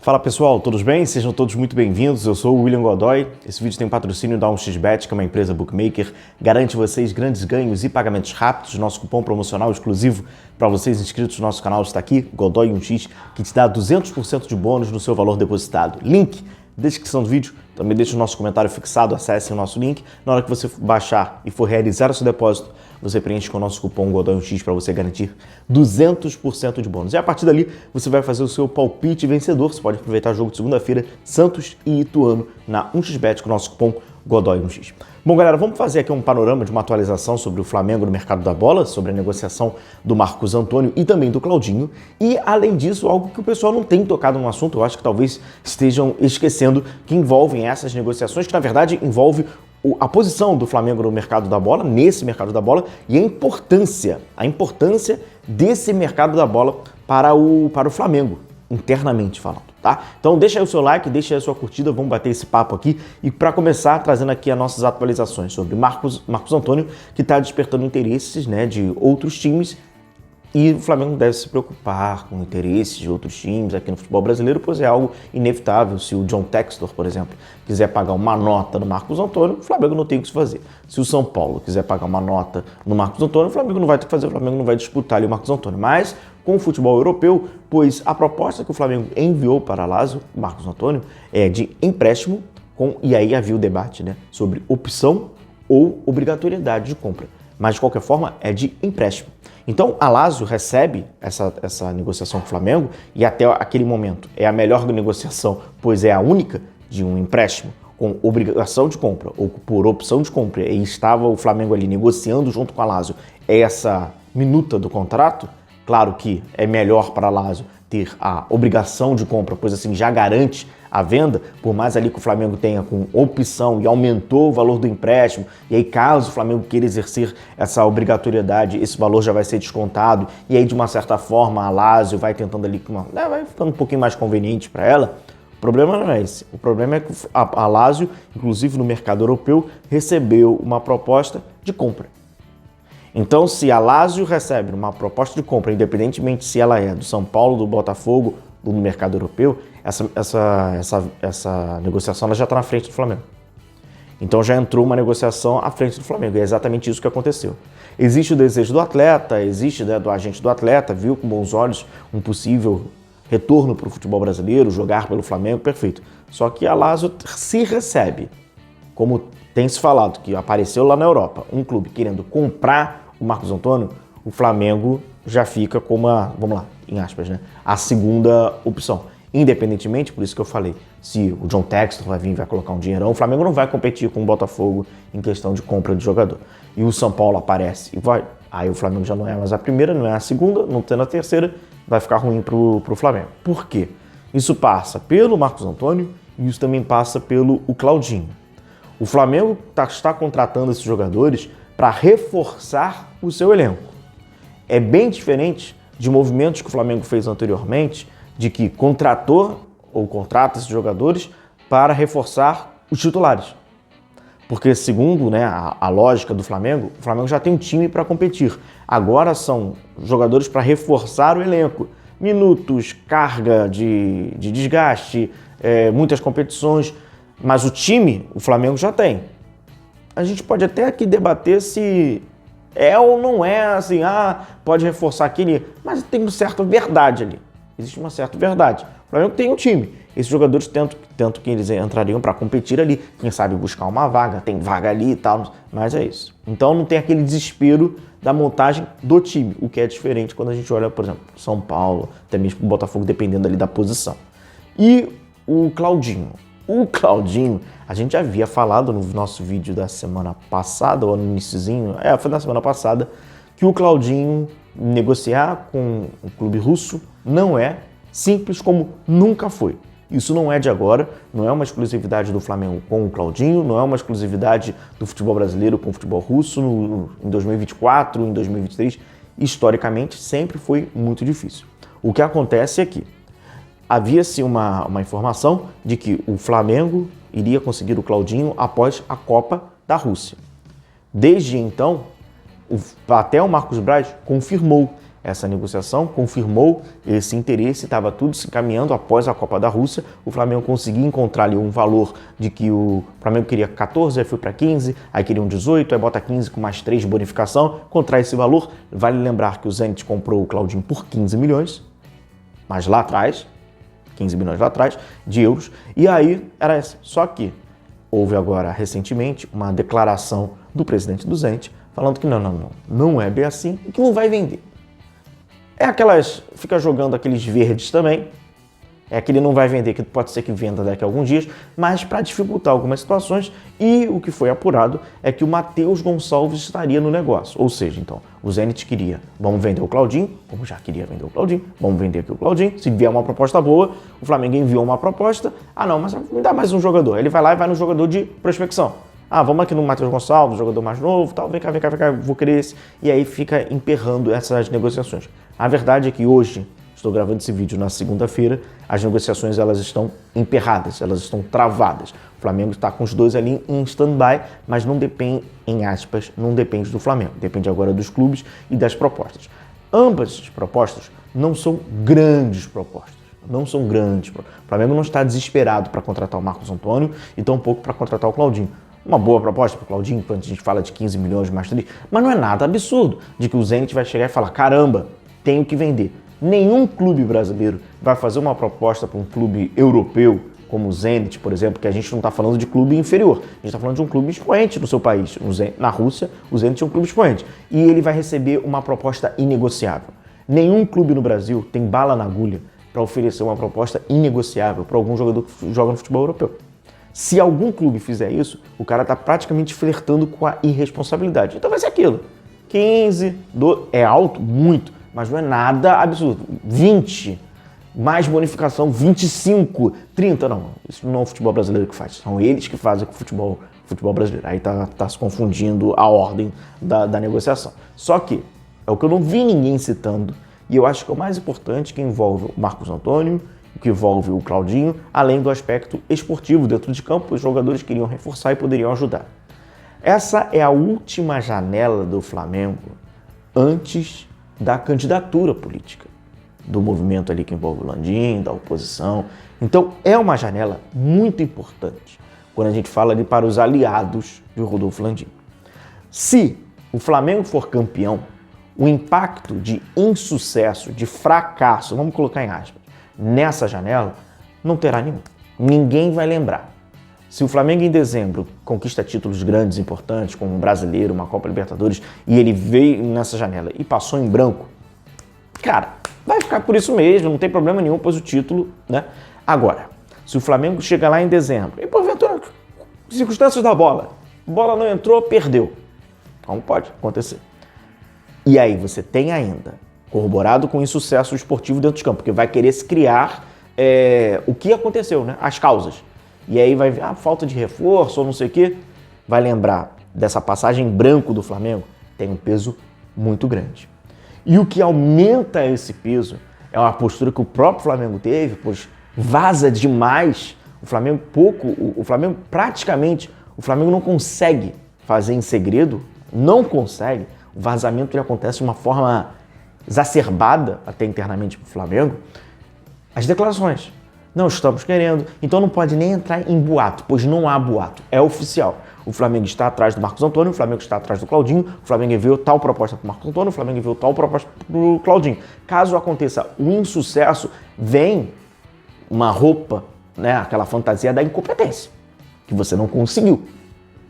Fala pessoal, todos bem? Sejam todos muito bem-vindos, eu sou o William Godoy. Esse vídeo tem patrocínio da 1xBet, que é uma empresa bookmaker, garante vocês grandes ganhos e pagamentos rápidos. Nosso cupom promocional exclusivo para vocês inscritos no nosso canal está aqui, Godoy1x, que te dá 200% de bônus no seu valor depositado. Link na descrição do vídeo, também deixa o nosso comentário fixado, acesse o nosso link. Na hora que você baixar e for realizar o seu depósito, você preenche com o nosso cupom Godoy1x para você garantir 200% de bônus. E a partir dali, você vai fazer o seu palpite vencedor. Você pode aproveitar o jogo de segunda-feira, Santos e Ituano, na 1xBet com o nosso cupom Godoy1x. Bom, galera, vamos fazer aqui um panorama de uma atualização sobre o Flamengo no mercado da bola, sobre a negociação do Marcos Antônio e também do Claudinho. E, além disso, algo que o pessoal não tem tocado no assunto, eu acho que talvez estejam esquecendo, que envolvem essas negociações, que na verdade envolve a posição do Flamengo no mercado da bola, nesse mercado da bola, e a importância desse mercado da bola para o Flamengo, internamente falando, tá? Então deixa aí o seu like, deixa aí a sua curtida, vamos bater esse papo aqui. E para começar, trazendo aqui as nossas atualizações sobre Marcos Antônio, que está despertando interesses, né, de outros times. E o Flamengo deve se preocupar com interesses de outros times aqui no futebol brasileiro, pois é algo inevitável. Se o John Textor, por exemplo, quiser pagar uma nota no Marcos Antônio, o Flamengo não tem o que fazer. Se o São Paulo quiser pagar uma nota no Marcos Antônio, o Flamengo não vai ter o que fazer, o Flamengo não vai disputar ali o Marcos Antônio. Mas com o futebol europeu, pois a proposta que o Flamengo enviou para Lazio, o Marcos Antônio, é de empréstimo, e aí havia o debate, né, sobre opção ou obrigatoriedade de compra. Mas de qualquer forma é de empréstimo. Então a Lazio recebe essa negociação com o Flamengo e até aquele momento é a melhor negociação, pois é a única de um empréstimo com obrigação de compra ou por opção de compra, e estava o Flamengo ali negociando junto com a Lazio essa minuta do contrato. Claro que é melhor para a Lazio ter a obrigação de compra, pois assim já garante a venda, por mais ali que o Flamengo tenha com opção e aumentou o valor do empréstimo, e aí caso o Flamengo queira exercer essa obrigatoriedade, esse valor já vai ser descontado, e aí de uma certa forma a Lazio vai tentando ali, vai ficando um pouquinho mais conveniente para ela. O problema não é esse, o problema é que a Lazio, inclusive no mercado europeu, recebeu uma proposta de compra. Então, se a Lazio recebe uma proposta de compra, independentemente se ela é do São Paulo, do Botafogo, do mercado europeu, essa negociação ela já está na frente do Flamengo. Então já entrou uma negociação à frente do Flamengo, e é exatamente isso que aconteceu. Existe o desejo do atleta, existe, né, do agente do atleta, viu com bons olhos um possível retorno para o futebol brasileiro, jogar pelo Flamengo, perfeito. Só que a Lazio se recebe, como tem se falado, que apareceu lá na Europa, um clube querendo comprar o Marcos Antônio, o Flamengo já fica como vamos lá, em aspas, né, a segunda opção. Independentemente, por isso que eu falei, se o John Textor vai vir e vai colocar um dinheirão, o Flamengo não vai competir com o Botafogo em questão de compra de jogador. E o São Paulo aparece e vai, aí o Flamengo já não é mais a primeira, não é a segunda, não tendo a terceira, vai ficar ruim pro Flamengo. Por quê? Isso passa pelo Marcos Antônio e isso também passa pelo Claudinho. O Flamengo está contratando esses jogadores para reforçar o seu elenco. É bem diferente de movimentos que o Flamengo fez anteriormente, de que contratou ou contrata esses jogadores para reforçar os titulares. Porque segundo, né, a lógica do Flamengo, o Flamengo já tem um time para competir. Agora são jogadores para reforçar o elenco. Minutos, carga de desgaste, muitas competições, mas o time o Flamengo já tem. A gente pode até aqui debater se é ou não é assim, pode reforçar aquele, mas tem uma certa verdade ali. Existe uma certa verdade. O Flamengo tem um time. Esses jogadores, tanto que eles entrariam para competir ali, quem sabe buscar uma vaga, tem vaga ali e tal, mas é isso. Então não tem aquele desespero da montagem do time, o que é diferente quando a gente olha, por exemplo, São Paulo, até mesmo o Botafogo, dependendo ali da posição. E o Claudinho. O Claudinho, a gente já havia falado no nosso vídeo da semana passada, ou no iniciozinho, foi na semana passada, que o Claudinho negociar com o clube russo não é simples como nunca foi. Isso não é de agora, não é uma exclusividade do Flamengo com o Claudinho, não é uma exclusividade do futebol brasileiro com o futebol russo em 2024, em 2023. Historicamente, sempre foi muito difícil. O que acontece é que havia-se uma informação de que o Flamengo iria conseguir o Claudinho após a Copa da Rússia. Desde então, até o Marcos Braz confirmou essa negociação, confirmou esse interesse, estava tudo se encaminhando após a Copa da Rússia. O Flamengo conseguiu encontrar ali um valor de que o Flamengo queria 14, aí foi para 15, aí queriam 18, aí bota 15 com mais 3 de bonificação. Contra esse valor, vale lembrar que o Zenit comprou o Claudinho por 15 milhões, mas lá atrás, 15 milhões lá atrás, de euros, e aí era essa. Só que houve agora, recentemente, uma declaração do presidente do Zenit falando que não é bem assim e que não vai vender. É aquelas, fica jogando aqueles verdes também, é que ele não vai vender, que pode ser que venda daqui a alguns dias, mas para dificultar algumas situações, e o que foi apurado é que o Matheus Gonçalves estaria no negócio. Ou seja, então, o Zenit queria, vamos vender o Claudinho, como já queria vender o Claudinho, vamos vender aqui o Claudinho, se vier uma proposta boa, o Flamengo enviou uma proposta, mas me dá mais um jogador. Ele vai lá e vai no jogador de prospecção. Vamos aqui no Matheus Gonçalves, jogador mais novo, tal, vem cá, vou querer esse. E aí fica emperrando essas negociações. A verdade é que hoje, estou gravando esse vídeo na segunda-feira, as negociações elas estão emperradas, elas estão travadas. O Flamengo está com os dois ali em stand-by, mas não depende, em aspas, não depende do Flamengo. Depende agora dos clubes e das propostas. Ambas as propostas não são grandes propostas. Não são grandes. O Flamengo não está desesperado para contratar o Marcos Antônio e tampouco para contratar o Claudinho. Uma boa proposta para o Claudinho, quando a gente fala de 15 milhões mais 3, mas não é nada absurdo de que o Zenit vai chegar e falar, caramba, tenho que vender. Nenhum clube brasileiro vai fazer uma proposta para um clube europeu, como o Zenit, por exemplo, que a gente não está falando de clube inferior, a gente está falando de um clube expoente no seu país. Na Rússia, o Zenit é um clube expoente e ele vai receber uma proposta inegociável. Nenhum clube no Brasil tem bala na agulha para oferecer uma proposta inegociável para algum jogador que joga no futebol europeu. Se algum clube fizer isso, o cara está praticamente flertando com a irresponsabilidade. Então vai ser aquilo. 15, 12, é alto? Muito, mas não é nada absurdo. 20, mais bonificação, 25, 30, não. Isso não é o futebol brasileiro que faz. São eles que fazem com o futebol brasileiro. Aí tá se confundindo a ordem da negociação. Só que é o que eu não vi ninguém citando, e eu acho que é o mais importante, que envolve o Marcos Antônio, que envolve o Claudinho, além do aspecto esportivo dentro de campo, os jogadores queriam reforçar e poderiam ajudar. Essa é a última janela do Flamengo antes da candidatura política, do movimento ali que envolve o Landim, da oposição. Então é uma janela muito importante quando a gente fala ali para os aliados de Rodolfo Landim. Se o Flamengo for campeão, o impacto de insucesso, de fracasso, vamos colocar em aspas, nessa janela, não terá nenhum. Ninguém vai lembrar. Se o Flamengo em dezembro conquista títulos grandes, importantes, como um Brasileiro, uma Copa Libertadores, e ele veio nessa janela e passou em branco, cara, vai ficar por isso mesmo, não tem problema nenhum, pois o título, né? Agora, se o Flamengo chega lá em dezembro, e porventura, circunstâncias da bola, a bola não entrou, perdeu. Então pode acontecer. E aí você tem ainda, corroborado com o insucesso esportivo dentro de campo, porque vai querer se criar o que aconteceu, né? As causas. E aí vai ver falta de reforço ou não sei o quê. Vai lembrar dessa passagem em branco do Flamengo, tem um peso muito grande. E o que aumenta esse peso é uma postura que o próprio Flamengo teve, pois vaza demais. O Flamengo não consegue fazer em segredo, não consegue. O vazamento ele acontece de uma forma exacerbada, até internamente para o Flamengo, as declarações. Não estamos querendo, então não pode nem entrar em boato, pois não há boato, é oficial. O Flamengo está atrás do Marcos Antônio, o Flamengo está atrás do Claudinho, o Flamengo enviou tal proposta para o Marcos Antônio, o Flamengo enviou tal proposta para o Claudinho. Caso aconteça o insucesso, vem uma roupa, né, aquela fantasia da incompetência, que você não conseguiu.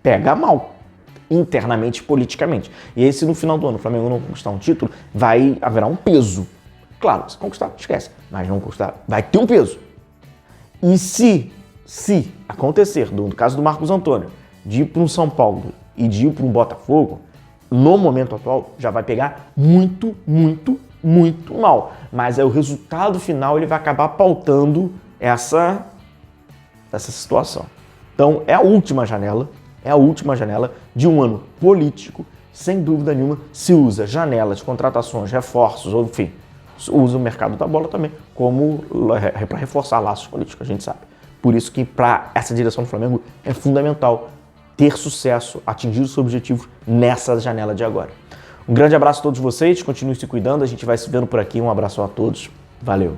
Pega mal, internamente, politicamente. E aí, se no final do ano o Flamengo não conquistar um título, haverá um peso. Claro, se conquistar, esquece. Mas não conquistar, vai ter um peso. E se acontecer, no caso do Marcos Antônio, de ir para um São Paulo e de ir para um Botafogo, no momento atual, já vai pegar muito, muito, muito mal. Mas o resultado final ele vai acabar pautando essa situação. Então, é a última janela de um ano político, sem dúvida nenhuma, se usa janelas, contratações, reforços, ou enfim, usa o mercado da bola também como para reforçar laços políticos, a gente sabe. Por isso que para essa direção do Flamengo é fundamental ter sucesso, atingir os seus objetivos nessa janela de agora. Um grande abraço a todos vocês, continuem se cuidando, a gente vai se vendo por aqui. Um abraço a todos, valeu!